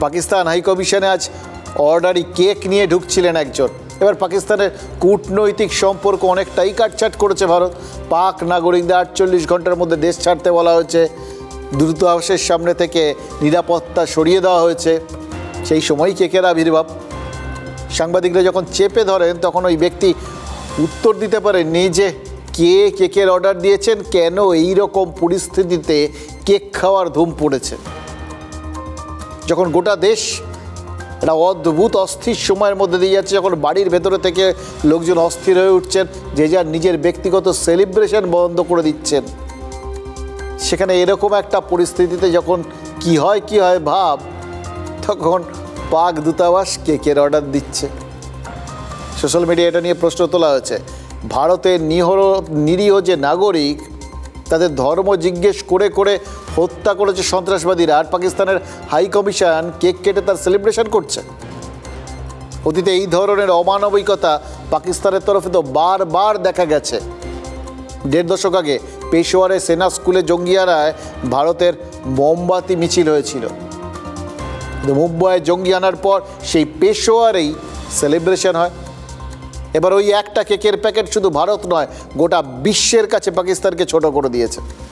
Pakistan high কমিশনে আজ অর্ডারি cake নিয়ে ঢুকছিলেন একজন। এবার পাকিস্তানের কূটনৈতিক সম্পর্ক অনেকটাই কাটছাট করেছে ভারত। পাক নাগরিকদের 48 ঘন্টার মধ্যে দেশ ছাড়তে বলা হয়েছে, দূতাবাসের সামনে থেকে নিরাপত্তা সরিয়ে দেওয়া হয়েছে। সেই সময় কেকের আবির্ভাব। সাংবাদিকরা যখন চেপে ধরেন তখন ওই ব্যক্তি উত্তর দিতে পারেননি যে কে কেকের অর্ডার দিয়েছেন, কেন এই রকম পরিস্থিতিতে কেক খাওয়ার ধুম পড়েছে। যখন গোটা দেশ একটা অদ্ভুত অস্থির সময়ের মধ্যে দিয়ে যাচ্ছে, যখন বাড়ির ভেতরে থেকে লোকজন অস্থির হয়ে উঠছেন, যে যার নিজের ব্যক্তিগত সেলিব্রেশন বন্ধ করে দিচ্ছেন, সেখানে এরকম একটা পরিস্থিতিতে যখন কি হয় ভাব, তখন পাক দূতাবাস কেকের অর্ডার দিচ্ছে। সোশ্যাল মিডিয়া এটা নিয়ে প্রশ্ন তোলা হয়েছে। ভারতের নিরীহ যে নাগরিক, তাদের ধর্ম জিজ্ঞেস করে করে হত্যা করেছে সন্ত্রাসবাদীরা, আর পাকিস্তানের হাই কমিশন কেক কেটে তার সেলিব্রেশন করছে। অতীতে এই ধরনের অমানবিকতা পাকিস্তানের তরফে তো বারবার দেখা গেছে। 1.5 দশক আগে পেশোয়ারে সেনা স্কুলে জঙ্গিয়ানায় ভারতের মোমবাতি মিছিল হয়েছিল। মুম্বাইয়ে জঙ্গি আনার পর সেই পেশোয়ারেই সেলিব্রেশন হয়। এবার ওই একটা কেকের প্যাকেট শুধু ভারত নয়, গোটা বিশ্বের কাছে পাকিস্তানকে ছোট করে দিয়েছে।